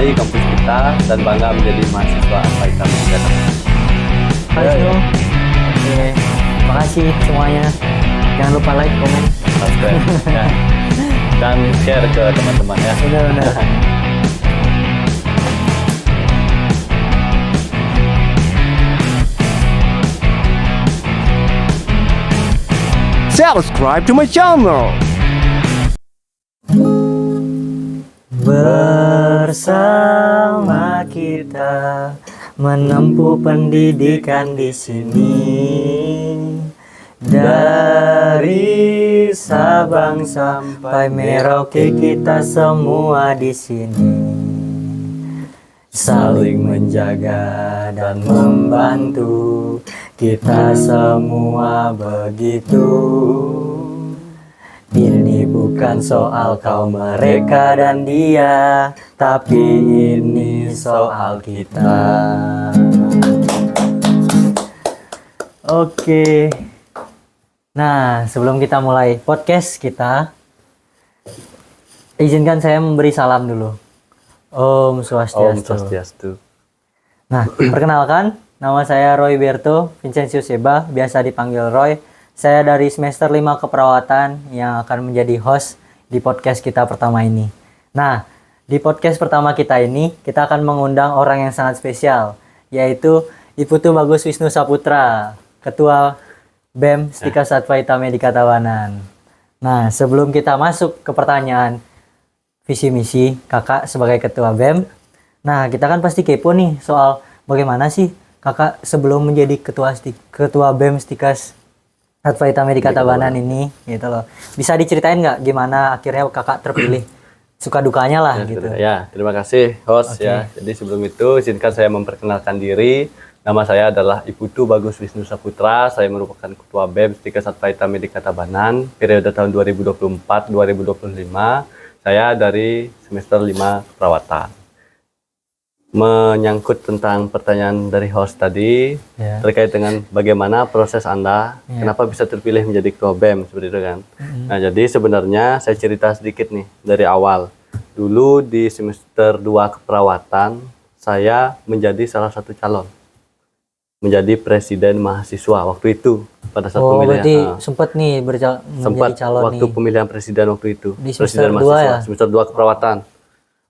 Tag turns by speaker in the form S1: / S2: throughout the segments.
S1: mencintai kampus kita dan bangga menjadi mahasiswa Al-Faitah Media.
S2: Oke, makasih semuanya. Jangan lupa like, komen,
S1: subscribe ya. Dan share ke teman-teman ya.
S2: Benar-benar.
S3: Subscribe to my channel.
S2: Bersama kita menempuh pendidikan di sini, dari Sabang sampai Merauke kita semua di sini, saling menjaga dan membantu. Kita semua begitu. Ini bukan soal kau, mereka, dan dia, tapi ini soal kita. Oke. Nah, sebelum kita mulai podcast kita, izinkan saya memberi salam dulu. Om Swastiastu.
S1: Om Swastiastu.
S2: Nah, perkenalkan, nama saya Roy Berto Vincentius Seba, biasa dipanggil Roy. Saya dari semester 5 keperawatan yang akan menjadi host di podcast kita pertama ini. Nah, di podcast pertama kita ini, kita akan mengundang orang yang sangat spesial, yaitu Iputu Bagus Wisnu Saputra, Ketua BEM Stika Satpaita Medika Tabanan. Nah, sebelum kita masuk ke pertanyaan visi misi kakak sebagai Ketua BEM, nah kita kan pasti kepo nih soal bagaimana sih kakak sebelum menjadi Ketua BEM Stikas Satpaita Medika Tabanan ini, gitu loh. Bisa diceritain nggak gimana akhirnya kakak terpilih? Suka dukanya lah, gitu.
S1: Ya, terima kasih host ya. Jadi sebelum itu izinkan saya memperkenalkan diri. Nama saya adalah Iputu Bagus Wisnu Saputra. Saya merupakan Ketua BEM Stika Satpaita Medika Tabanan periode tahun 2024-2025. Saya dari semester 5 keperawatan. Menyangkut tentang pertanyaan dari host tadi terkait dengan bagaimana proses Anda, kenapa bisa terpilih menjadi Ketua BEM seperti itu kan. Nah, jadi sebenarnya saya cerita sedikit nih dari awal. Dulu di semester 2 keperawatan saya menjadi salah satu calon menjadi presiden mahasiswa waktu itu pada saat pemilihan.
S2: Berarti sempat nih menjadi calon
S1: waktu
S2: nih.
S1: Pemilihan presiden waktu itu.
S2: Di
S1: presiden
S2: semester 2
S1: mahasiswa,
S2: ya?
S1: semester 2 keperawatan.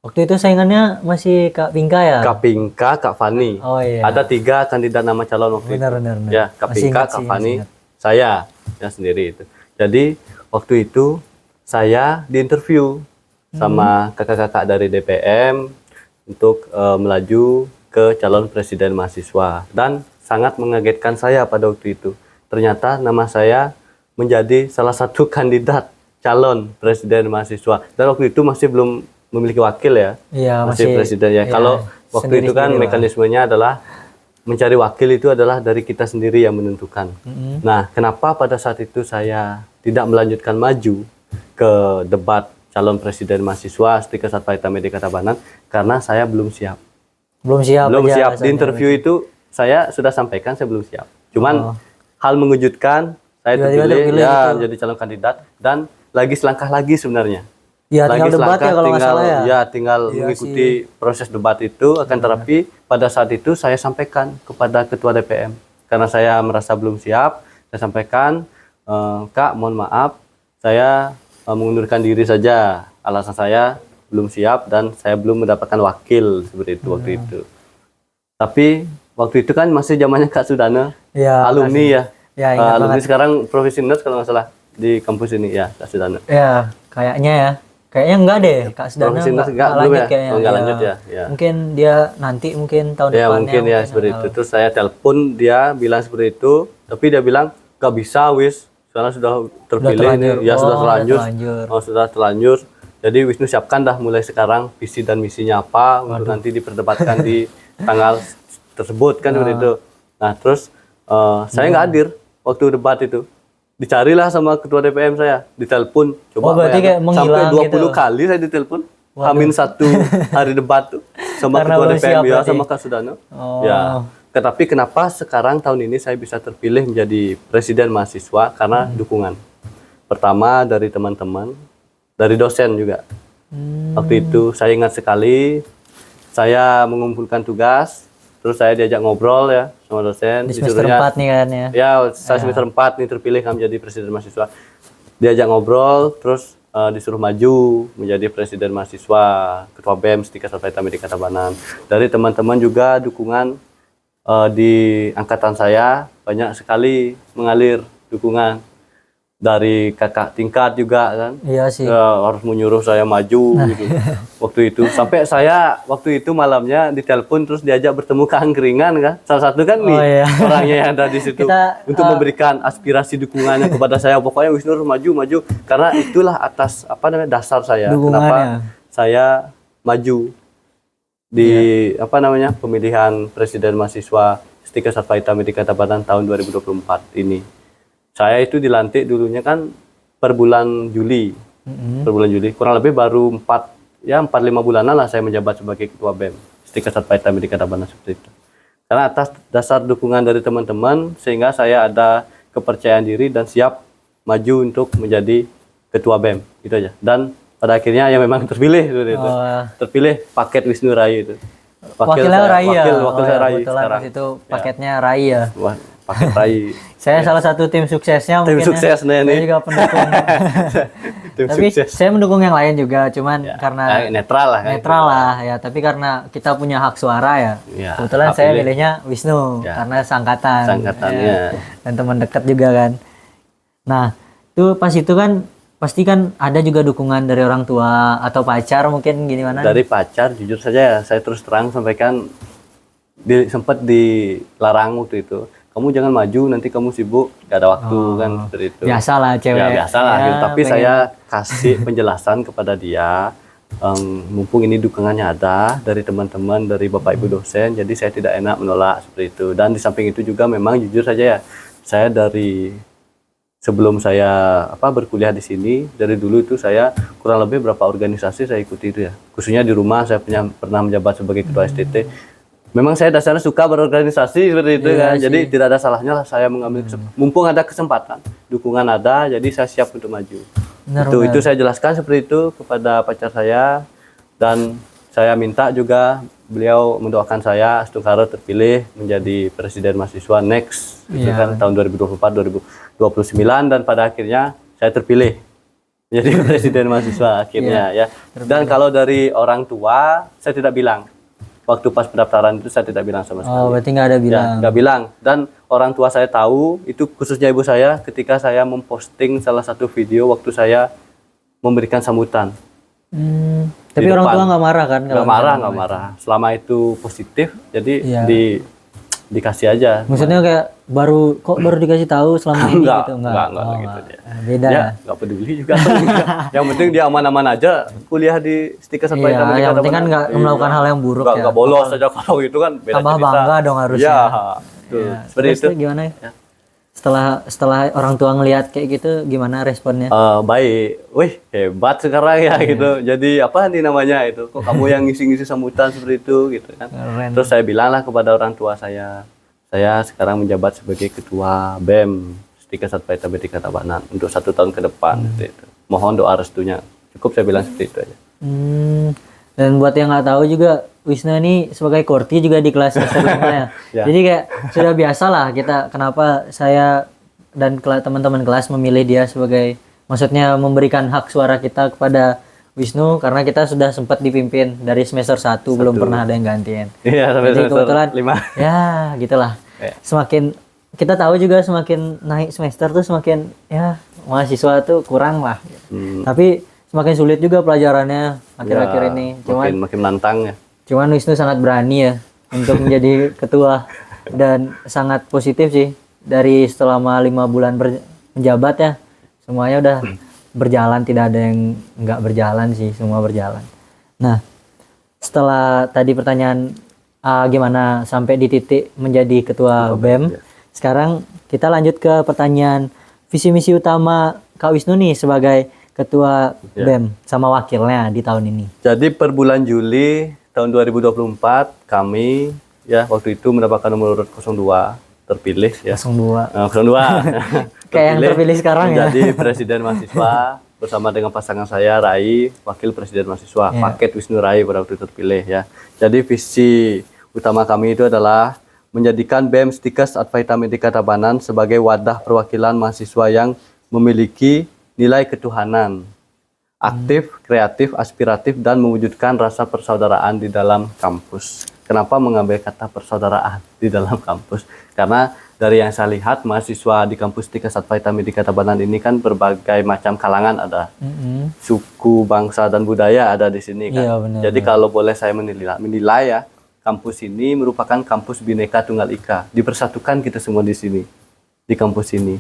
S2: Waktu itu saingannya masih Kak Pinka ya?
S1: Kak Pinka, Kak Fani.
S2: Oh iya.
S1: Ada 3 kandidat nama calon waktu
S2: Benar.
S1: itu. Ya, Kak
S2: Masih
S1: Pinka,
S2: ingat
S1: Kak
S2: sih,
S1: Fani,
S2: masih ingat.
S1: saya ya sendiri itu. Jadi waktu itu saya diinterview sama kakak-kakak dari DPM untuk melaju ke calon presiden mahasiswa, dan sangat mengagetkan saya pada waktu itu. Ternyata nama saya menjadi salah satu kandidat calon presiden mahasiswa, dan waktu itu masih belum memiliki wakil ya.
S2: Iya,
S1: masih presiden ya. Kalau waktu itu kan mekanismenya adalah mencari wakil itu adalah dari kita sendiri yang menentukan. Nah, kenapa pada saat itu saya tidak melanjutkan maju ke debat calon presiden mahasiswa Stika Satpaita Medika Tabanan? Karena saya belum siap. Belum siap. Di interview itu saya sudah sampaikan saya belum siap. Cuman hal mengejutkan, saya terpilih ya menjadi calon kandidat, dan lagi selangkah lagi sebenarnya.
S2: Ya, tinggal debat ya kalau nggak salah ya.
S1: Ya, tinggal mengikuti proses debat itu. Akan tetapi pada saat itu saya sampaikan kepada Ketua DPM. Karena saya merasa belum siap, saya sampaikan, Kak, mohon maaf, saya mengundurkan diri saja. Alasan saya belum siap dan saya belum mendapatkan wakil seperti itu waktu itu. Tapi waktu itu kan masih zamannya Kak Sudana, alumni ya. Alumni sekarang Profesi Nurse kalau nggak salah di kampus ini ya, Kak Sudana.
S2: Ya, kayaknya ya. Kayaknya enggak deh, Kak Sudana enggak lanjut kayaknya.
S1: Enggak lanjut ya.
S2: Mungkin dia nanti tahun depannya.
S1: Ya mungkin ya seperti itu. Terus saya telepon, dia bilang seperti itu, tapi dia bilang gak bisa wis, soalnya sudah terpilih ini, ya sudah terlanjur. Sudah terlanjur. Jadi Wisnu siapkan dah mulai sekarang visi dan misinya apa untuk nanti diperdebatkan di tanggal tersebut kan seperti itu. Nah terus saya nggak hadir waktu debat itu. Dicarilah sama Ketua DPM saya, ditelepon. Coba sampai 20 gitu. Kali saya ditelepon. Hamin 1 hari debat tuh sama Ketua DPM ya, sama Kak Sudana. Ya. Tetapi kenapa sekarang tahun ini saya bisa terpilih menjadi presiden mahasiswa? Karena dukungan. Pertama dari teman-teman, dari dosen juga. Waktu itu saya ingat sekali saya mengumpulkan tugas, terus saya diajak ngobrol ya sama dosen.
S2: Di semester 4 nih kan ya.
S1: Ya, saya semester 4 nih terpilih kan menjadi presiden mahasiswa. Diajak ngobrol, terus disuruh maju menjadi presiden mahasiswa, ketua BEM Setika Sarjana Media Tabanan. Dari teman-teman juga dukungan di angkatan saya banyak sekali mengalir dukungan dari kakak tingkat juga kan.
S2: Iya sih.
S1: Harus menyuruh saya maju gitu. Waktu itu sampai saya waktu itu malamnya ditelepon terus diajak bertemu ke angkringan kan. Salah satu kan nih orangnya yang ada di situ untuk memberikan aspirasi dukungannya kepada saya. Pokoknya Wisnu harus maju karena itulah atas dasar saya. Kenapa saya maju di pemilihan presiden mahasiswa Setika Sarjana Media Tabanan tahun 2024 ini. Saya itu dilantik dulunya kan per bulan Juli. Per bulan Juli. Kurang lebih baru 4-5 bulanan lah saya menjabat sebagai ketua BEM Setika Sarjana Media Tabanan seperti itu. Karena atas dasar dukungan dari teman-teman sehingga saya ada kepercayaan diri dan siap maju untuk menjadi ketua BEM itu aja. Dan pada akhirnya ya memang terpilih itu. Terpilih paket Wisnu Rai itu.
S2: Wakilnya Rai ya.
S1: Wakil saya Rai
S2: sekarang. Itu paketnya Rai ya.
S1: Wah, paket Rai.
S2: Saya salah satu tim suksesnya
S1: tim
S2: mungkin.
S1: Sukses nih.
S2: Saya juga pendukung. Tapi
S1: sukses.
S2: saya mendukung yang lain juga, cuman karena
S1: netral lah kan.
S2: Netral lah ya, tapi karena kita punya hak suara ya. Kebetulan saya milihnya Wisnu karena seangkatan.
S1: Seangkatannya.
S2: Dan teman dekat juga kan. Nah, itu pas itu kan pasti kan ada juga dukungan dari orang tua atau pacar mungkin gimana?
S1: Dari pacar jujur saja saya terus terang sampaikan sempat dilarang waktu itu. Kamu jangan maju nanti kamu sibuk gak ada waktu kan seperti itu.
S2: Biasalah cewek.
S1: Ya biasalah gitu. Tapi saya kasih penjelasan kepada dia mumpung ini dukungannya ada dari teman-teman dari Bapak Ibu dosen jadi saya tidak enak menolak seperti itu. Dan di samping itu juga memang jujur saja ya saya dari sebelum saya berkuliah di sini dari dulu itu saya kurang lebih berapa organisasi saya ikuti itu ya. Khususnya di rumah saya pernah menjabat sebagai ketua STT. Memang saya dasarnya suka berorganisasi seperti itu kan. Jadi tidak ada salahnya lah saya mengambil mumpung ada kesempatan, dukungan ada, jadi saya siap untuk maju. Itu saya jelaskan seperti itu kepada pacar saya dan saya minta juga beliau mendoakan saya Astungkaro terpilih menjadi presiden mahasiswa next itu kan tahun 2024 2029 dan pada akhirnya saya terpilih menjadi presiden mahasiswa akhirnya ya. Dan kalau dari orang tua saya tidak bilang. Waktu pas pendaftaran itu saya tidak bilang sama sekali.
S2: Oh, berarti nggak ada bilang.
S1: Ya, nggak bilang. Dan orang tua saya tahu, itu khususnya ibu saya ketika saya memposting salah satu video waktu saya memberikan sambutan.
S2: Tapi orang tua nggak marah kan?
S1: Nggak marah. Selama itu positif, jadi dikasih aja.
S2: Maksudnya kayak baru dikasih tahu selama ini gitu?
S1: Enggak gitu dia.
S2: Beda
S1: ya? Nggak peduli juga. Yang penting dia aman-aman aja kuliah di Setika Sarjana Media Tabanan.
S2: Yang penting kan nggak melakukan hal yang buruk ya.
S1: Nggak bolos aja kalau gitu kan beda
S2: tambah
S1: cerita.
S2: Bangga dong harusnya.
S1: Ya, seperti itu.
S2: Gimana ya? Setelah orang tua ngelihat kayak gitu gimana responnya?
S1: Baik. Wih, hebat sekarang ya gitu. Jadi apa nih namanya itu? Kok kamu yang ngisi-ngisi sambutan seperti itu gitu kan.
S2: Keren.
S1: Terus saya bilanglah kepada orang tua saya sekarang menjabat sebagai ketua BEM Setika Sarjana Media Tabanan untuk 1 tahun ke depan gitu. Mohon doa restunya. Cukup saya bilang seperti itu aja.
S2: Dan buat yang nggak tahu juga Wisnu ini sebagai korti juga di kelas semester 5 ya. Jadi kayak sudah biasa lah kita kenapa saya dan teman-teman kelas memilih dia sebagai maksudnya memberikan hak suara kita kepada Wisnu karena kita sudah sempat dipimpin dari semester 1 belum pernah ada yang gantiin.
S1: Iya, sampai
S2: jadi
S1: semester
S2: kebetulan
S1: 5.
S2: Ya, gitulah. Semakin kita tahu juga semakin naik semester tuh semakin ya mahasiswa tuh kurang lah. Tapi semakin sulit juga pelajarannya akhir-akhir ini.
S1: Makin menantang ya.
S2: Cuman Wisnu sangat berani ya untuk menjadi ketua dan sangat positif sih dari selama 5 bulan menjabat ya semuanya udah berjalan, tidak ada yang nggak berjalan sih, semua berjalan. Nah setelah tadi pertanyaan gimana sampai di titik menjadi ketua BEM, sekarang kita lanjut ke pertanyaan visi misi utama Kak Wisnu nih sebagai ketua BEM sama wakilnya di tahun ini. Jadi
S1: per bulan Juli tahun 2024 kami ya waktu itu mendapatkan nomor urut 02 terpilih ya.
S2: 02.
S1: 02.
S2: Kayak yang terpilih sekarang
S1: menjadi presiden mahasiswa bersama dengan pasangan saya Rai, Wakil Presiden Mahasiswa, Paket Wisnu Rai pada waktu itu terpilih ya. Jadi visi utama kami itu adalah menjadikan BEM Stikes Advaita Medika Tabanan sebagai wadah perwakilan mahasiswa yang memiliki nilai ketuhanan, aktif, kreatif, aspiratif, dan mewujudkan rasa persaudaraan di dalam kampus. Kenapa mengambil kata persaudaraan di dalam kampus? Karena dari yang saya lihat, mahasiswa di kampus Stikes Advaita Medika Tabanan ini kan berbagai macam kalangan ada. Suku, bangsa, dan budaya ada di sini kan.
S2: Iya, benar,
S1: Jadi kalau boleh saya menilai ya, kampus ini merupakan kampus Bhinneka Tunggal Ika. Dipersatukan kita semua di sini, di kampus ini.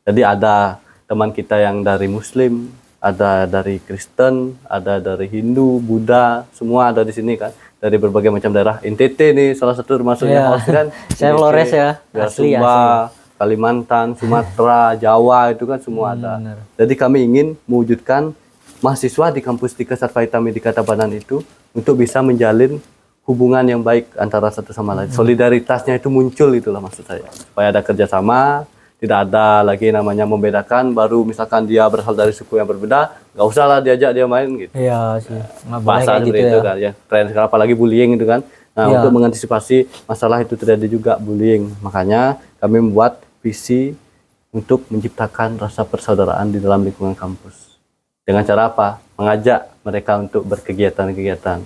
S1: Jadi ada teman kita yang dari Muslim, ada dari Kristen, ada dari Hindu, Buddha, semua ada di sini kan. Dari berbagai macam daerah. NTT nih salah satu termasuknya host kan.
S2: Saya Flores ya, asli.
S1: Sumba, Kalimantan, Sumatera, Jawa itu kan semua ada.
S2: Benar.
S1: Jadi kami ingin mewujudkan mahasiswa di kampus Stikes Advaita Medika Tabanan itu untuk bisa menjalin hubungan yang baik antara satu sama lain. Solidaritasnya itu muncul, itulah maksud saya. Supaya ada kerjasama, tidak ada lagi namanya membedakan, baru misalkan dia berasal dari suku yang berbeda, nggak usah lah diajak dia main gitu.
S2: Iya sih. Nggak boleh
S1: Bahasa
S2: kayak
S1: seperti
S2: gitu
S1: itu
S2: ya.
S1: kan ya. Tren sekarang apalagi bullying itu kan. Nah,
S2: Iya.
S1: untuk mengantisipasi masalah itu terjadi juga bullying. Makanya kami membuat visi untuk menciptakan rasa persaudaraan di dalam lingkungan kampus. Dengan cara apa? Mengajak mereka untuk berkegiatan-kegiatan.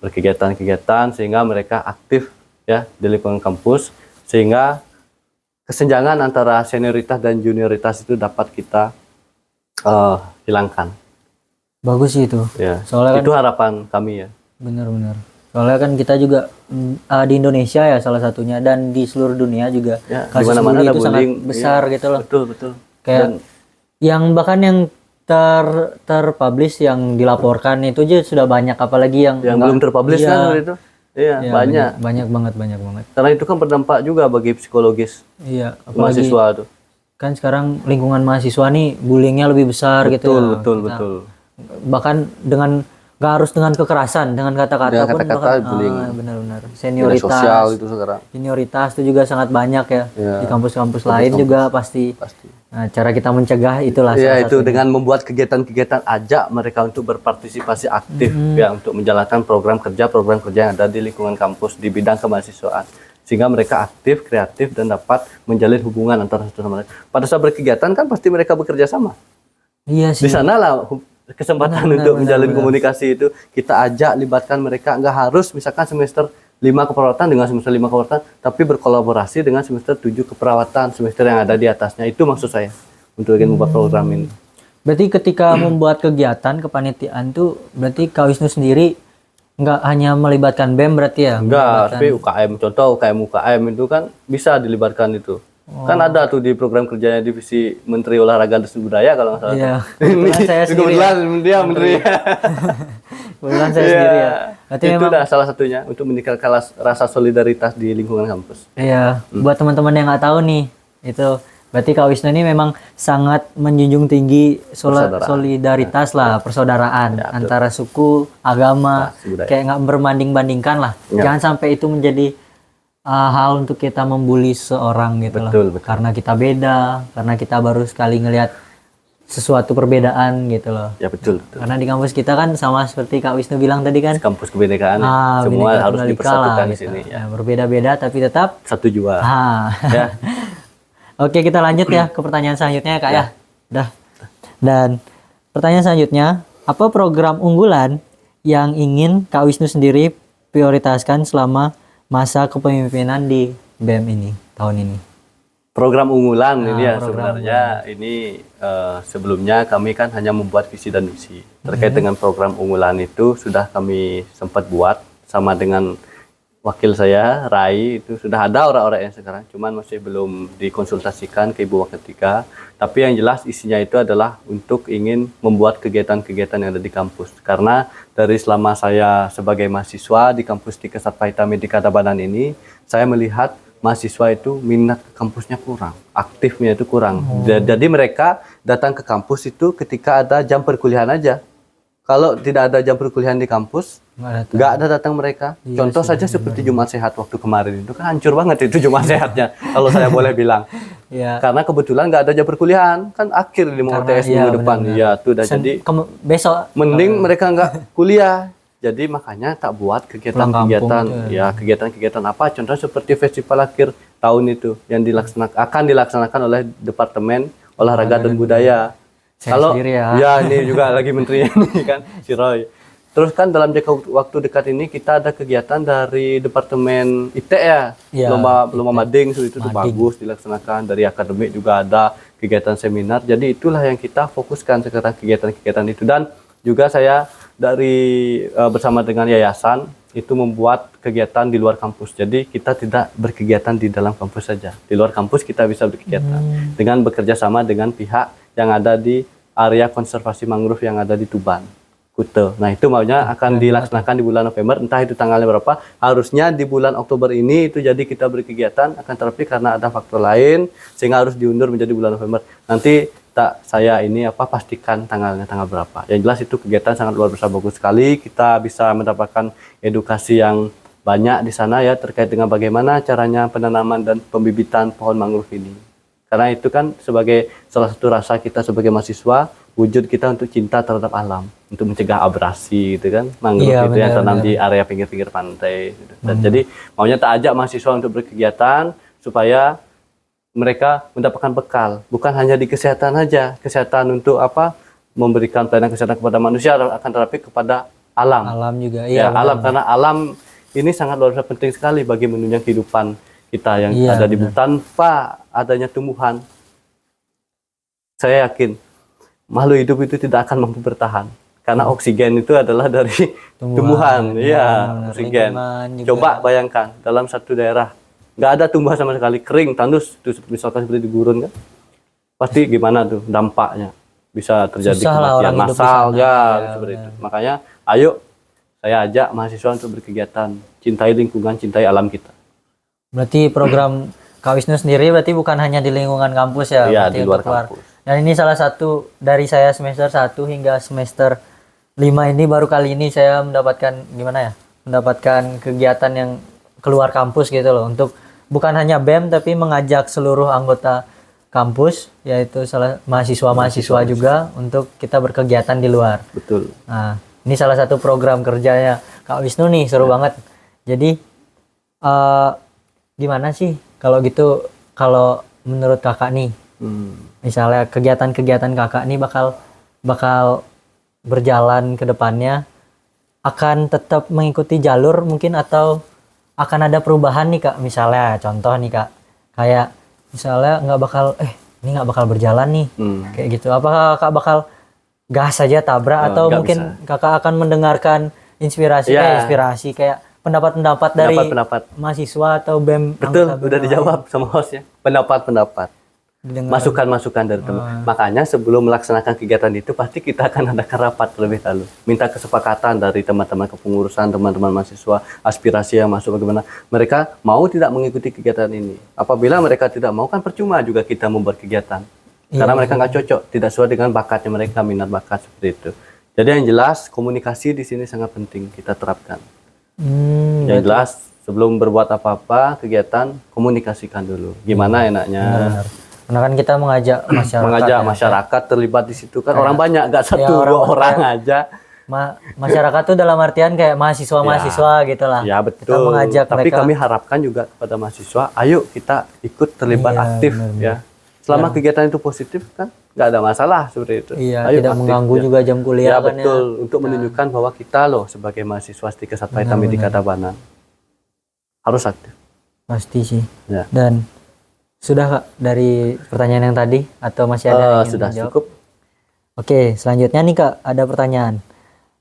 S1: Berkegiatan-kegiatan sehingga mereka aktif ya di lingkungan kampus, sehingga kesenjangan antara senioritas dan junioritas itu dapat kita hilangkan.
S2: Bagus sih itu.
S1: Ya.
S2: Soalnya kan
S1: Itu harapan kami ya.
S2: benar-benar. Soalnya kan kita juga di Indonesia ya salah satunya, dan di seluruh dunia juga
S1: Ya, di
S2: kasus
S1: mana-mana
S2: bully
S1: ada
S2: itu sangat
S1: bullying.
S2: besar
S1: Iya,
S2: gitu loh.
S1: Betul, betul.
S2: Kayak
S1: Dan
S2: yang bahkan yang terpublish yang dilaporkan itu aja sudah banyak, apalagi yang
S1: yang belum terpublish kan seperti itu. Iya,
S2: Iya,
S1: banyak.
S2: banyak banget.
S1: Karena itu kan berdampak juga bagi psikologis
S2: Iya, apalagi
S1: mahasiswa tuh.
S2: kan sekarang lingkungan mahasiswa nih bullyingnya lebih besar gitu ya.
S1: Betul.
S2: Bahkan dengan nggak harus dengan kekerasan, dengan kata-kata
S1: Dengan
S2: pun
S1: kata-kata
S2: bahkan,
S1: bullying.
S2: benar-benar
S1: Media
S2: senioritas
S1: sosial itu sekarang
S2: senioritas itu juga sangat banyak ya.
S1: Iya.
S2: Di kampus-kampus lain juga pasti.
S1: pasti.
S2: Nah, cara kita mencegah itulah
S1: Ya
S2: salah
S1: itu
S2: satunya.
S1: dengan membuat kegiatan-kegiatan, ajak mereka untuk berpartisipasi aktif ya, untuk menjalankan program kerja yang ada di lingkungan kampus di bidang kemahasiswaan, sehingga mereka aktif, kreatif, dan dapat menjalin hubungan antara satu sama lain. Pada saat berkegiatan kan pasti mereka bekerja sama.
S2: Iya sih.
S1: Di sanalah kesempatan untuk menjalin komunikasi itu kita ajak, libatkan mereka. Nggak harus misalkan semester 5 keperawatan dengan semester 5 keperawatan, tapi berkolaborasi dengan semester 7 keperawatan, semester yang ada di atasnya. Itu maksud saya untuk ingin membuat program ini.
S2: Berarti ketika membuat kegiatan kepanitiaan tuh berarti Kak Wisnu sendiri nggak hanya melibatkan BEM berarti ya?
S1: Enggak, tapi UKM, contoh UKM itu kan bisa dilibatkan itu. Kan ada tuh di program kerjanya divisi Menteri Olahraga dan Budaya kalau nggak salah.
S2: Iya.
S1: Ini
S2: Kebetulan saya sendiri.
S1: kebetulan dia menteri.
S2: Kebetulan saya
S1: Iya.
S2: sendiri ya. Berarti
S1: Itu
S2: memang
S1: dah salah satunya untuk meningkatkan rasa solidaritas di lingkungan kampus.
S2: iya, buat teman-teman yang nggak tahu nih, itu berarti Kak Wisnu ini memang sangat menjunjung tinggi
S1: Persaudaraan.
S2: solidaritas lah, persaudaraan
S1: Ya, betul.
S2: antara suku, agama,
S1: Ras, budaya.
S2: kayak nggak berbanding-bandingkan lah.
S1: Ya.
S2: Jangan sampai itu menjadi hal untuk kita membuli seorang gitu
S1: Betul,
S2: loh. Karena kita beda, karena kita baru sekali ngelihat sesuatu perbedaan gitu loh.
S1: Ya betul.
S2: Karena di kampus kita kan sama seperti Kak Wisnu bilang tadi kan,
S1: Kampus kebinekaan semua
S2: Bhinneka
S1: harus
S2: Tunggal Ika
S1: dipersatukan
S2: lah,
S1: di
S2: gitu.
S1: sini ya.
S2: Ya, berbeda-beda tapi tetap
S1: Satu jua.
S2: Ya.
S1: Ya.
S2: Oke, kita lanjut ya ke pertanyaan selanjutnya ya, Kak ya. Dah. Dan pertanyaan selanjutnya, apa program unggulan yang ingin Kak Wisnu sendiri prioritaskan selama masa kepemimpinan di BEM ini tahun ini?
S1: Program unggulan ini ya
S2: program
S1: sebenarnya ini sebelumnya kami kan hanya membuat visi dan misi. Terkait dengan program unggulan itu sudah kami sempat buat sama dengan wakil saya Rai, itu sudah ada orang-orang yang sekarang, cuman masih belum dikonsultasikan ke Ibu Wakil 3. Tapi yang jelas isinya itu adalah untuk ingin membuat kegiatan-kegiatan yang ada di kampus. Karena dari selama saya sebagai mahasiswa di kampus Stikes Advaita Medika Tabanan ini, saya melihat mahasiswa itu minat ke kampusnya kurang, aktifnya itu kurang. Jadi mereka datang ke kampus itu ketika ada jam perkuliahan aja. Kalau tidak ada jam perkuliahan di kampus, nggak ada datang mereka. Contoh saja seperti Jumat Sehat waktu kemarin itu kan hancur banget itu Jumat Sehatnya, kalau saya boleh bilang.
S2: Iya.
S1: Karena kebetulan nggak ada jam perkuliahan, kan akhir di mau UTS minggu depan. Iya, tuh udah jadi.
S2: Besok
S1: Mending mereka nggak kuliah. Jadi makanya tak buat kegiatan-kegiatan, ya kegiatan-kegiatan apa? Contoh seperti festival akhir tahun itu yang akan dilaksanakan oleh Departemen Olahraga dan Budaya. Kalau ya ini juga lagi menteri ini kan si Roy. Terus kan dalam jangka waktu dekat ini kita ada kegiatan dari Departemen IT ya, lomba mading itu tuh bagus dilaksanakan, dari akademik juga ada kegiatan seminar. Jadi itulah yang kita fokuskan sekarang, kegiatan-kegiatan itu. Dan juga saya dari bersama dengan yayasan itu membuat kegiatan di luar kampus. Jadi kita tidak berkegiatan di dalam kampus saja. Di luar kampus kita bisa berkegiatan dengan bekerja sama dengan pihak yang ada di area konservasi mangrove yang ada di Tuban, Kute. Nah itu maunya akan dilaksanakan di bulan November, entah itu tanggalnya berapa. Harusnya di bulan Oktober ini itu jadi kita berkegiatan, akan tetapi karena ada faktor lain sehingga harus diundur menjadi bulan November. Nanti saya ini pastikan tanggal berapa. Yang jelas itu kegiatan sangat luar biasa bagus sekali. Kita bisa mendapatkan edukasi yang banyak di sana ya terkait dengan bagaimana caranya penanaman dan pembibitan pohon mangrove ini. Karena itu kan sebagai salah satu rasa kita sebagai mahasiswa, wujud kita untuk cinta terhadap alam, untuk mencegah abrasi gitu kan. Mangrove itu yang tanam di area pinggir-pinggir pantai gitu. Dan jadi maunya tak ajak mahasiswa untuk berkegiatan supaya mereka mendapatkan bekal, bukan hanya di kesehatan saja, kesehatan untuk memberikan pelayanan kesehatan kepada manusia, akan tetapi kepada alam.
S2: Alam juga,
S1: iya. Ya, alam, karena alam ini sangat luar biasa penting sekali bagi menunjang kehidupan kita yang ada di bumi. Tanpa adanya tumbuhan, saya yakin makhluk hidup itu tidak akan mampu bertahan, karena oksigen itu adalah dari tumbuhan, iya, oksigen. Coba bayangkan dalam satu daerah nggak ada tumbuhan sama sekali, kering, tandus, itu misalkan seperti di gurun kan, pasti gimana tuh dampaknya, bisa terjadi kematian massal ya, seperti itu. Makanya ayo saya ajak mahasiswa untuk berkegiatan, cintai lingkungan, cintai alam kita.
S2: Berarti program Kak Wisnu sendiri berarti bukan hanya di lingkungan kampus ya?
S1: Iya, di luar kampus.
S2: Dan ini salah satu dari saya semester 1 hingga semester 5 ini baru kali ini saya mendapatkan kegiatan yang keluar kampus gitu loh, untuk bukan hanya BEM tapi mengajak seluruh anggota kampus, yaitu mahasiswa juga untuk kita berkegiatan di luar.
S1: Betul.
S2: Nah, ini salah satu program kerjanya Kak Wisnu nih, seru banget. Jadi gimana sih kalau gitu, kalau menurut kakak nih, misalnya kegiatan-kegiatan kakak nih bakal berjalan ke depannya, akan tetap mengikuti jalur mungkin, atau akan ada perubahan nih Kak? Misalnya contoh nih Kak, kayak misalnya ini nggak bakal berjalan nih, kayak gitu. Apakah Kakak bakal gas saja tabrak, atau mungkin bisa. Kakak akan mendengarkan inspirasi kayak pendapat-pendapat dari mahasiswa atau BEM?
S1: Betul, udah dijawab sama hostnya. Pendapat-pendapat, masukan-masukan dari teman. Makanya sebelum melaksanakan kegiatan itu pasti kita akan adakan rapat terlebih dahulu, minta kesepakatan dari teman-teman kepengurusan, teman-teman mahasiswa, aspirasi yang masuk bagaimana mereka mau tidak mengikuti kegiatan ini. Apabila mereka tidak mau, kan percuma juga kita membuat kegiatan, karena mereka nggak cocok, tidak sesuai dengan bakatnya mereka, minat bakat seperti itu. Jadi yang jelas komunikasi di sini sangat penting kita terapkan. Yang jelas sebelum berbuat apa-apa kegiatan, komunikasikan dulu gimana enaknya.
S2: Benar. Karena kan kita mengajak
S1: masyarakat terlibat di situ kan, orang banyak, nggak satu dua orang aja.
S2: Masyarakat tuh dalam artian kayak mahasiswa gitulah.
S1: Ya betul.
S2: Kita mengajak
S1: tapi
S2: mereka.
S1: Kami harapkan juga kepada mahasiswa, ayo kita ikut terlibat aktif ya. Selama kegiatan itu positif kan, nggak ada masalah seperti itu.
S2: Iya, ayo tidak aktif, mengganggu juga jam kuliah
S1: ya, kan betul. Untuk menunjukkan bahwa kita loh sebagai mahasiswa Stika Satpaita Medika Tabanan harus aktif.
S2: Pasti sih.
S1: Ya.
S2: Dan sudah Kak dari pertanyaan yang tadi, atau masih ada yang
S1: sudah
S2: menjawab?
S1: Cukup.
S2: Oke, selanjutnya nih Kak, ada pertanyaan.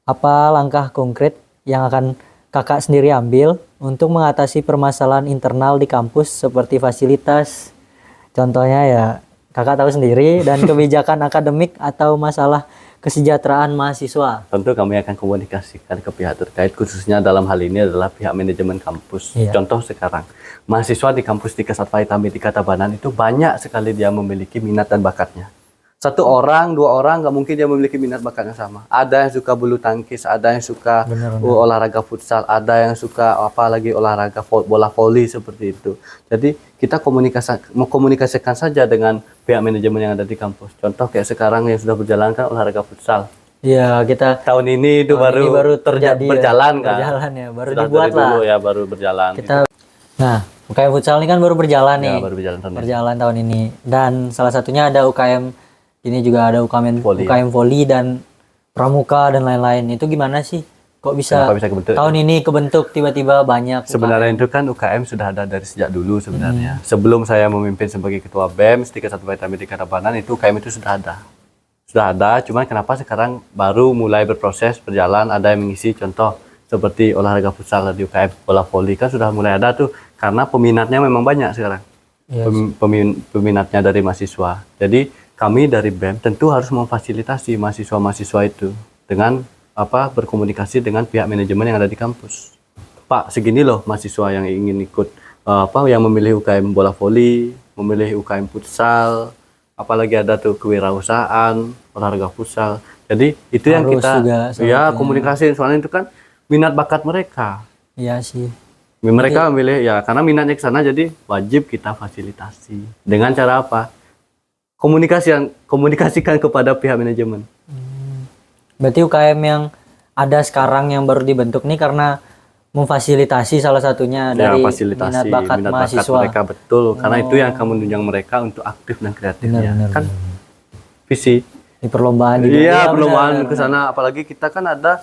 S2: Apa langkah konkret yang akan Kakak sendiri ambil untuk mengatasi permasalahan internal di kampus seperti fasilitas, contohnya ya Kakak tahu sendiri, dan kebijakan akademik atau masalah kesejahteraan mahasiswa?
S1: Tentu kami akan komunikasikan ke pihak terkait, khususnya dalam hal ini adalah pihak manajemen kampus. Contoh sekarang, mahasiswa di kampus Stika Satpaita Medika Tabanan itu banyak sekali dia memiliki minat dan bakatnya. Satu orang, dua orang nggak mungkin dia memiliki minat bakat yang sama. Ada yang suka bulu tangkis, ada yang suka olahraga futsal, ada yang suka apalagi olahraga bola voli seperti itu. Jadi kita komunikasikan saja dengan pihak manajemen yang ada di kampus. Contoh kayak sekarang yang sudah berjalan kan olahraga futsal.
S2: Iya, kita
S1: Tahun ini itu baru
S2: terjadi
S1: berjalan kan.
S2: Berjalan ya, baru
S1: Sudah
S2: dibuat
S1: dari
S2: lah.
S1: dulu ya baru berjalan.
S2: Kita Nah, UKM futsal ini kan baru berjalan nih.
S1: Ya, baru berjalan tahun ini.
S2: Berjalan tahun ini. Dan salah satunya ada UKM, ini juga ada UKM voli dan pramuka dan lain-lain. Itu gimana sih? Kok bisa
S1: kebentuk?
S2: Tahun ini kebentuk tiba-tiba banyak
S1: Sebenarnya itu kan UKM sudah ada dari sejak dulu sebenarnya. Sebelum saya memimpin sebagai ketua BEM Setika Satu Paita Medika Tabanan itu UKM itu sudah ada. Sudah ada, cuman kenapa sekarang baru mulai berproses berjalan, ada yang mengisi contoh seperti olahraga futsal di UKM, bola voli kan sudah mulai ada tuh karena peminatnya memang banyak sekarang.
S2: Yes.
S1: Peminatnya dari mahasiswa. Jadi kami dari BEM tentu harus memfasilitasi mahasiswa-mahasiswa itu dengan berkomunikasi dengan pihak manajemen yang ada di kampus. Pak, segini loh mahasiswa yang ingin ikut yang memilih UKM bola voli, memilih UKM futsal, apalagi ada tuh kewirausahaan, olahraga futsal. Jadi itu harus yang kita komunikasi soalnya itu kan minat bakat mereka.
S2: Iya sih.
S1: Mereka memilih ya karena minatnya ke sana jadi wajib kita fasilitasi. Dengan cara apa? Komunikasikan kepada pihak manajemen.
S2: Berarti UKM yang ada sekarang yang baru dibentuk nih karena memfasilitasi salah satunya dari minat bakat mahasiswa
S1: mereka, betul. Karena itu yang akan menunjang mereka untuk aktif dan kreatifnya. Kan visi
S2: di perlombaan juga.
S1: Iya, perlombaan ke sana apalagi kita kan ada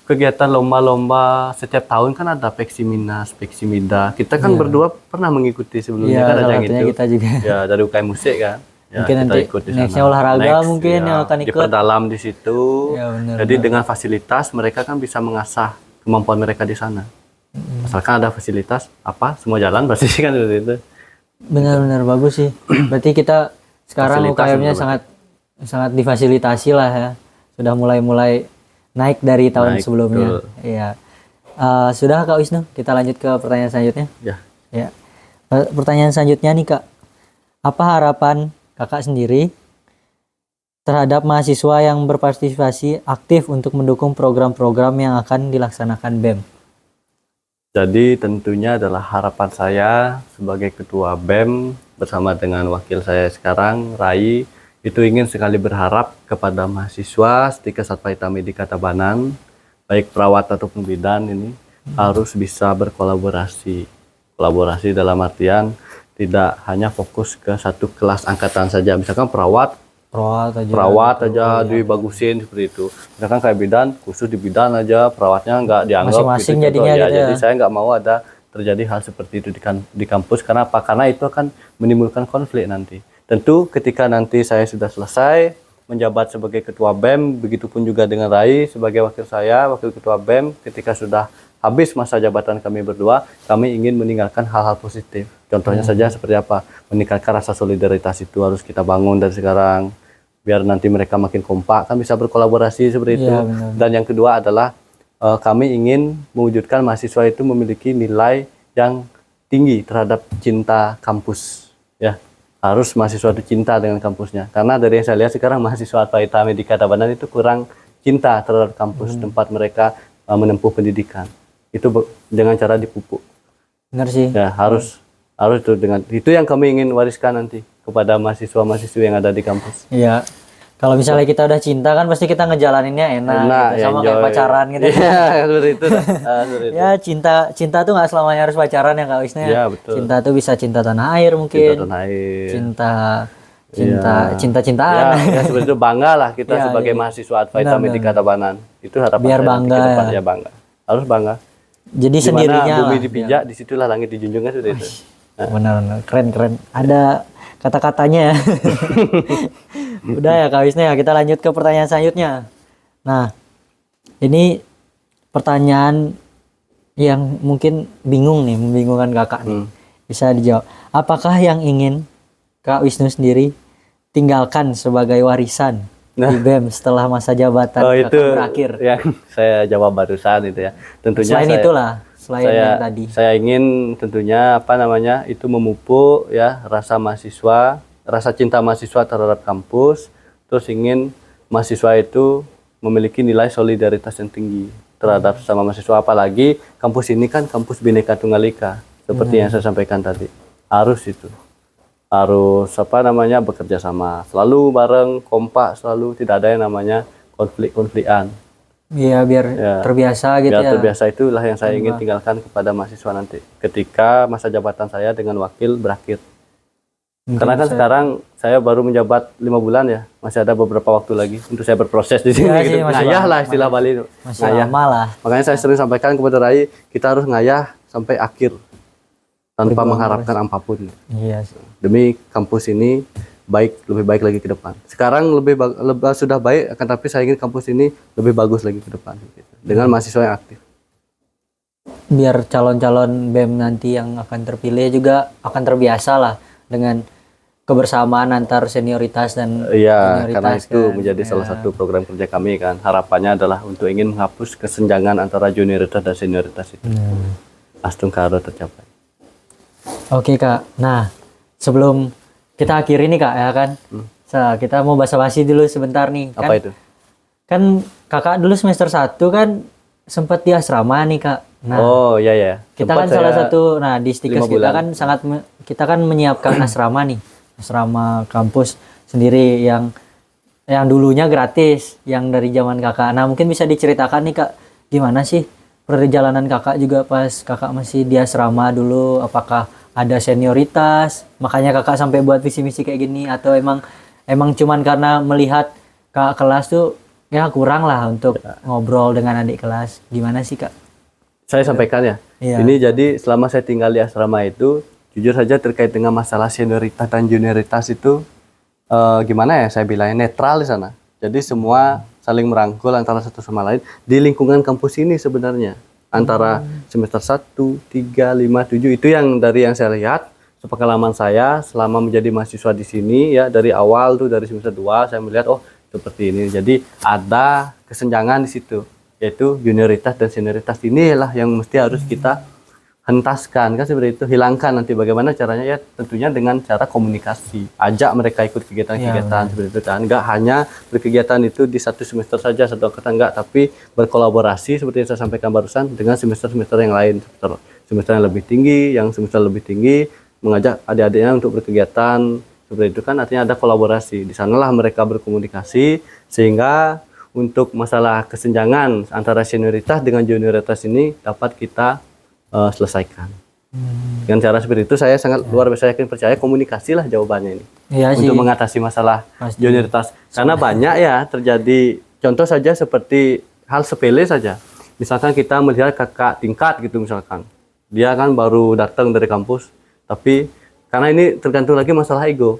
S1: kegiatan lomba-lomba setiap tahun kan ada Peksiminas, Peksimida. Kita kan berdua pernah mengikuti sebelumnya kan ada yang itu.
S2: Kita juga.
S1: Ya, dari UKM musik kan. Ya,
S2: mungkin nanti nextnya olahraga mungkin yang akan ikut.
S1: Diperdalam di situ. Ya, jadi dengan fasilitas mereka kan bisa mengasah kemampuan mereka di sana. Asalkan ada fasilitas semua jalan pasti kan seperti itu.
S2: Benar-benar bagus sih. Berarti kita sekarang UKM-nya sangat difasilitasi lah ya. Sudah mulai naik dari tahun sebelumnya. Iya. Sudah Kak Wisnu, kita lanjut ke pertanyaan selanjutnya. Ya. Pertanyaan selanjutnya nih Kak. Apa harapan Kakak sendiri terhadap mahasiswa yang berpartisipasi aktif untuk mendukung program-program yang akan dilaksanakan BEM?
S1: Jadi tentunya adalah harapan saya sebagai ketua BEM bersama dengan wakil saya sekarang, Rai, itu ingin sekali berharap kepada mahasiswa Setika Satu Paita Medika Tabanan, baik perawat ataupun bidan ini harus bisa berkolaborasi. Kolaborasi dalam artian tidak hanya fokus ke satu kelas angkatan saja. Misalkan perawat aja dibagusin seperti itu. Misalkan kayak bidan, khusus di bidan aja, perawatnya nggak dianggap
S2: masing-masing
S1: gitu.
S2: jadinya gitu
S1: Jadi saya nggak mau ada terjadi hal seperti itu di kampus. Karena apa? Karena itu akan menimbulkan konflik nanti. Tentu ketika nanti saya sudah selesai menjabat sebagai ketua BEM, begitupun juga dengan Rai sebagai wakil ketua BEM, ketika sudah habis masa jabatan kami berdua, kami ingin meninggalkan hal-hal positif. Contohnya saja seperti apa? Meningkatkan rasa solidaritas itu harus kita bangun dari sekarang. Biar nanti mereka makin kompak, kan bisa berkolaborasi seperti itu.
S2: Benar.
S1: Dan yang kedua adalah kami ingin mewujudkan mahasiswa itu memiliki nilai yang tinggi terhadap cinta kampus. Ya, harus mahasiswa itu cinta dengan kampusnya. Karena dari yang saya lihat sekarang mahasiswa Paita Medika Tabanan itu kurang cinta terhadap kampus tempat mereka menempuh pendidikan. Itu dengan cara dipupuk.
S2: Benar sih.
S1: Ya, harus itu dengan itu yang kami ingin wariskan nanti kepada mahasiswa-mahasiswi yang ada di kampus.
S2: Iya. Kalau misalnya kita udah cinta kan pasti kita ngejalaninnya enak gitu. Sama kayak pacaran gitu.
S1: Iya, seperti itu.
S2: Ya, cinta tuh nggak selamanya harus pacaran ya Kak Wisnu.
S1: Iya, betul.
S2: Cinta tuh bisa cinta tanah air mungkin.
S1: Cinta tanah air.
S2: Cinta-cintaan.
S1: Ya, seperti itu bangga lah kita sebagai mahasiswa Paita Medika Tabanan. Itu harapan
S2: biar
S1: saya
S2: bangga.
S1: Ke depan, ya bangga. Harus bangga.
S2: Jadi
S1: dimana
S2: sendirinya
S1: bumi
S2: lah.
S1: dipijak, disitulah langit dijunjung kan sudah itu.
S2: Benar, keren. Ada kata-katanya ya. Udah ya Kak Wisnu ya, kita lanjut ke pertanyaan selanjutnya. Nah, ini pertanyaan yang mungkin membingungkan kakak nih. Bisa dijawab. Apakah yang ingin Kak Wisnu sendiri tinggalkan sebagai warisan di BEM setelah masa jabatan kakak berakhir?
S1: Yang saya jawab barusan itu ya. Tentunya
S2: Selain yang tadi.
S1: Saya ingin tentunya itu memupuk ya rasa cinta mahasiswa terhadap kampus, terus ingin mahasiswa itu memiliki nilai solidaritas yang tinggi terhadap sesama mahasiswa, apalagi kampus ini kan kampus Bhinneka Tunggal Ika seperti yang saya sampaikan tadi. Harus bekerja sama, selalu bareng, kompak, selalu tidak ada yang namanya konflik-konflikan.
S2: Iya, biar terbiasa gitu
S1: biar terbiasa, itulah yang saya ingin tinggalkan kepada mahasiswa nanti ketika masa jabatan saya dengan wakil berakhir. Karena kan sekarang saya baru menjabat 5 bulan ya, masih ada beberapa waktu lagi untuk saya berproses di sini gitu. Ngayah lah istilah Bali, ngayah. Makanya saya sering sampaikan kepada Rai, kita harus ngayah sampai akhir tanpa mengharapkan apapun.
S2: Iya sih.
S1: Demi kampus ini lebih baik lagi ke depan. Sekarang sudah baik, akan tapi saya ingin kampus ini lebih bagus lagi ke depan gitu, dengan mahasiswa yang aktif.
S2: Biar calon-calon BEM nanti yang akan terpilih juga akan terbiasa lah dengan kebersamaan antar senioritas dan
S1: junioritas. Karena itu menjadi salah satu program kerja kami kan. Harapannya adalah untuk ingin menghapus kesenjangan antara junioritas dan senioritas itu. Astung karo tercapai.
S2: Oke Kak, nah sebelum kita akhiri nih Kak ya kan, kita mau basa-basi dulu sebentar nih.
S1: Apa itu?
S2: Kan Kakak dulu semester 1 kan sempat di asrama nih Kak. Nah,
S1: iya.
S2: Kita kan salah satu, di Stikes kita kan kita kan menyiapkan asrama nih, asrama kampus sendiri yang dulunya gratis, yang dari zaman Kakak. Nah mungkin bisa diceritakan nih Kak, gimana sih perjalanan Kakak juga pas Kakak masih di asrama dulu, apakah ada senioritas makanya Kakak sampai buat visi misi kayak gini, atau emang cuman karena melihat Kak kelas tuh ya kurang lah untuk ngobrol dengan adik kelas, gimana sih Kak?
S1: Saya sampaikan ya. Ini jadi selama saya tinggal di asrama itu, jujur saja terkait dengan masalah senioritas dan junioritas itu gimana ya saya bilangnya, netral di sana. Jadi semua saling merangkul antara satu sama lain di lingkungan kampus ini sebenarnya. Antara semester 1, 3, 5, 7 itu yang dari yang saya lihat sepengalaman saya selama menjadi mahasiswa di sini ya, dari awal tuh dari semester 2 saya melihat seperti ini. Jadi ada kesenjangan di situ, yaitu junioritas dan senioritas, inilah yang mesti harus kita hentaskan kan seperti itu, hilangkan. Nanti bagaimana caranya ya, tentunya dengan cara komunikasi, ajak mereka ikut kegiatan-kegiatan seperti itu kan, nggak hanya berkegiatan itu di satu semester saja, satu angkatan, nggak, tapi berkolaborasi seperti yang saya sampaikan barusan dengan semester-semester yang lain, semester yang lebih tinggi, yang semester lebih tinggi, mengajak adik-adiknya untuk berkegiatan seperti itu kan, artinya ada kolaborasi. Di sanalah mereka berkomunikasi, sehingga untuk masalah kesenjangan antara senioritas dengan junioritas ini dapat kita selesaikan. Dengan cara seperti itu saya sangat luar biasa yakin, percaya komunikasi lah jawabannya ini untuk mengatasi masalah junioritas. Karena banyak ya terjadi, contoh saja seperti hal sepele saja. Misalkan kita melihat kakak tingkat gitu, misalkan dia kan baru datang dari kampus, tapi karena ini tergantung lagi masalah ego,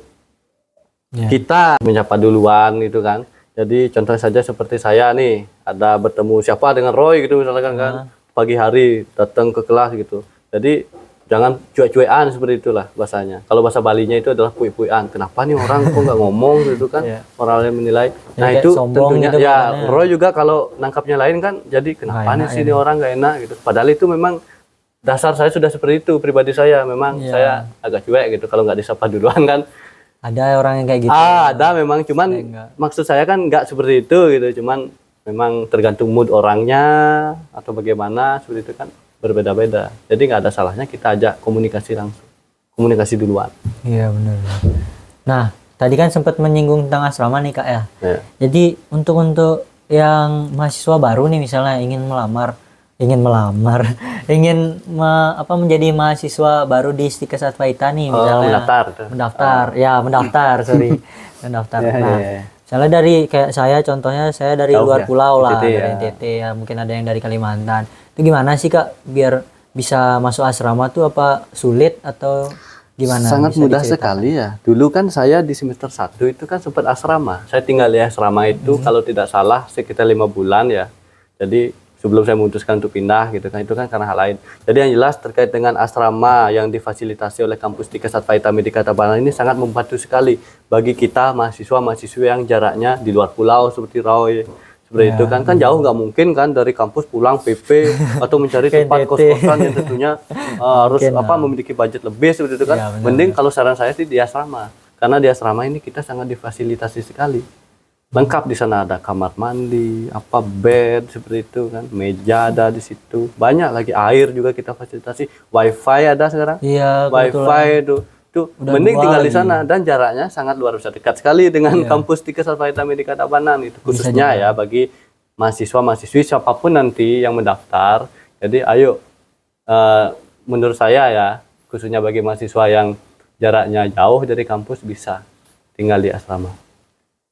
S1: kita menyapa duluan gitu kan. Jadi contoh saja seperti saya nih, ada bertemu siapa dengan Roy gitu misalkan kan, pagi hari datang ke kelas gitu. Jadi jangan cuek-cuekan seperti itulah bahasanya. Kalau bahasa Balinya itu adalah puik-puikan. Kenapa nih orang kok nggak ngomong gitu kan? Orang lain menilai. Nah itu tentunya gitu ya. Roy juga kalau nangkapnya lain kan, jadi kenapa nih sini orang nggak enak gitu. Padahal itu memang dasar saya sudah seperti itu, pribadi saya memang saya agak cuek gitu kalau nggak disapa duluan kan.
S2: Ada orang yang kayak gitu.
S1: Ada memang, cuman maksud saya kan nggak seperti itu gitu, cuman memang tergantung mood orangnya atau bagaimana seperti itu kan, berbeda-beda. Jadi nggak ada salahnya kita ajak komunikasi langsung, komunikasi duluan.
S2: Iya benar. Nah tadi kan sempat menyinggung tentang asrama nih Kak ya. Jadi untuk yang mahasiswa baru nih misalnya ingin menjadi mahasiswa baru di Stikes Advaita nih misalnya. Mendaftar. Misalnya dari kayak saya, contohnya saya dari luar pulau lah, dari NTT ya, mungkin ada yang dari Kalimantan. Itu gimana sih Kak biar bisa masuk asrama tuh, apa sulit atau gimana?
S1: Sangat mudah sekali ya. Dulu kan saya di semester 1 itu kan sempat asrama. Saya tinggal di asrama itu kalau tidak salah sekitar 5 bulan ya. Jadi sebelum saya memutuskan untuk pindah gitu kan, itu kan karena hal lain. Jadi yang jelas terkait dengan asrama yang difasilitasi oleh kampus Stikes Advaita Medika Tabanan ini sangat membantu sekali bagi kita mahasiswa-mahasiswa yang jaraknya di luar pulau seperti Roy. Seperti itu kan jauh, nggak mungkin kan dari kampus pulang PP atau mencari tempat kos-kosan yang tentunya harus memiliki budget lebih seperti itu kan. Mending kalau saran saya sih di asrama. Karena di asrama ini kita sangat difasilitasi sekali. Lengkap di sana, ada kamar mandi, apa bed seperti itu kan, meja ada di situ. Banyak lagi, air juga kita fasilitasi, wifi ada sekarang.
S2: Iya,
S1: Wifi itu
S2: Udah
S1: mending
S2: dua
S1: tinggal di
S2: lagi.
S1: sana dan jaraknya sangat luar biasa dekat sekali dengan kampus Tika Sarvayata Medika Tabanan itu khususnya ya bagi mahasiswa-mahasiswi siapapun nanti yang mendaftar. Jadi ayo menurut saya ya khususnya bagi mahasiswa yang jaraknya jauh dari kampus bisa tinggal di asrama.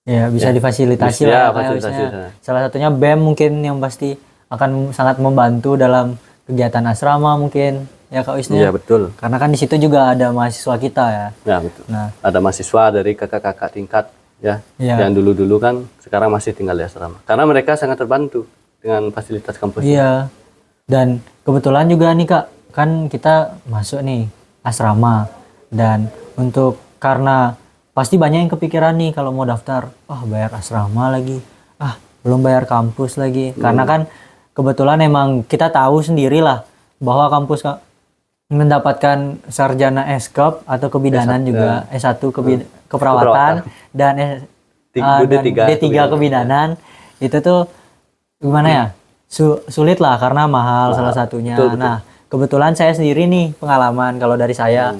S2: Ya, bisa difasilitasi
S1: Bisa,
S2: lah ya,
S1: fasilitasi
S2: kayaknya.
S1: sana.
S2: Salah satunya BEM mungkin yang pasti akan sangat membantu dalam kegiatan asrama mungkin ya Kak Wisnu.
S1: Iya betul.
S2: Karena kan di situ juga ada mahasiswa kita ya.
S1: Ya betul.
S2: Nah,
S1: Ada mahasiswa dari kakak-kakak tingkat ya
S2: Iya.
S1: yang dulu-dulu kan sekarang masih tinggal di asrama. Karena mereka sangat terbantu dengan fasilitas kampus.
S2: iya. Dan kebetulan juga nih Kak, kan kita masuk nih asrama dan karena pasti banyak yang kepikiran nih kalau mau daftar, bayar asrama lagi, belum bayar kampus lagi. Karena kan kebetulan emang kita tahu sendiri lah bahwa kampus mendapatkan sarjana S.Corp atau kebidanan juga S1 keperawatan dan D3 kebidanan itu tuh gimana ya sulit lah karena mahal salah satunya.
S1: Betul.
S2: Nah kebetulan saya sendiri nih pengalaman kalau dari saya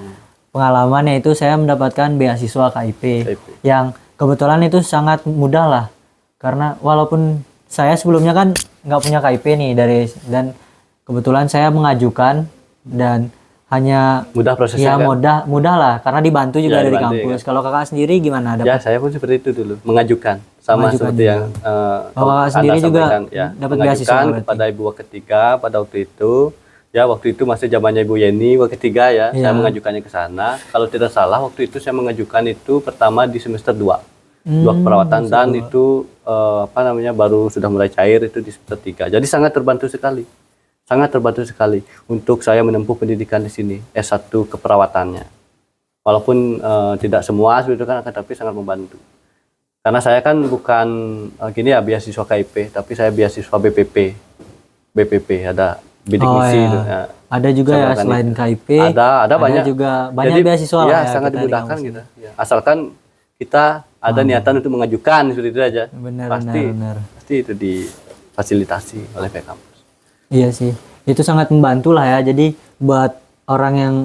S2: pengalamannya itu saya mendapatkan beasiswa KIP yang kebetulan itu sangat mudah lah karena walaupun saya sebelumnya kan nggak punya KIP nih dan kebetulan saya mengajukan dan hanya
S1: Mudah prosesnya kan?
S2: mudah lah karena dibantu juga dari
S1: dibantu,
S2: kampus. Kalau kakak sendiri gimana?
S1: Ya saya pun seperti itu dulu mengajukan sama seperti yang
S2: kakak sendiri
S1: Anda
S2: juga
S1: sampaikan ya
S2: dapat beasiswa
S1: mengajukan
S2: berarti?
S1: kepada ibu ketiga pada waktu itu ya waktu itu masih zamannya Ibu Yeni ketiga ya saya mengajukannya ke sana. Kalau tidak salah waktu itu saya mengajukan itu pertama di semester 2 keperawatan dan itu baru sudah mulai cair itu di semester 3. Jadi sangat terbantu sekali untuk saya menempuh pendidikan di sini S1 keperawatannya. Walaupun tidak semua seperti itu kan, tapi sangat membantu. Karena saya kan bukan beasiswa KIP, tapi saya beasiswa BPP ada bidik misi itu. Ya.
S2: Ada juga ya selain KIP.
S1: Ada banyak
S2: juga banyak
S1: jadi,
S2: beasiswa
S1: ya,
S2: lah ya.
S1: Sangat dimudahkan gitu. Ya. Asalkan kita ada niatan untuk mengajukan seperti itu aja. Pasti itu difasilitasi oleh pihak kampus.
S2: Iya sih, itu sangat membantu lah ya. Jadi buat orang yang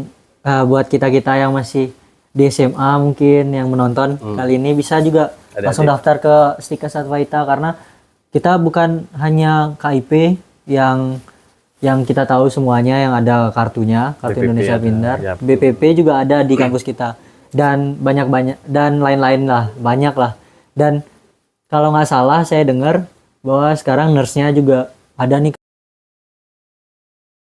S2: buat kita yang masih di SMA mungkin yang menonton kali ini bisa juga langsung daftar ke Tika Sarvayata karena kita bukan hanya KIP yang kita tahu semuanya yang ada kartunya, kartu
S1: BPP
S2: Indonesia Pintar,
S1: ya,
S2: BPP juga ada di kampus kita dan banyak dan lain-lain lah, banyak lah. Dan kalau nggak salah saya dengar bahwa sekarang nurse-nya juga ada nih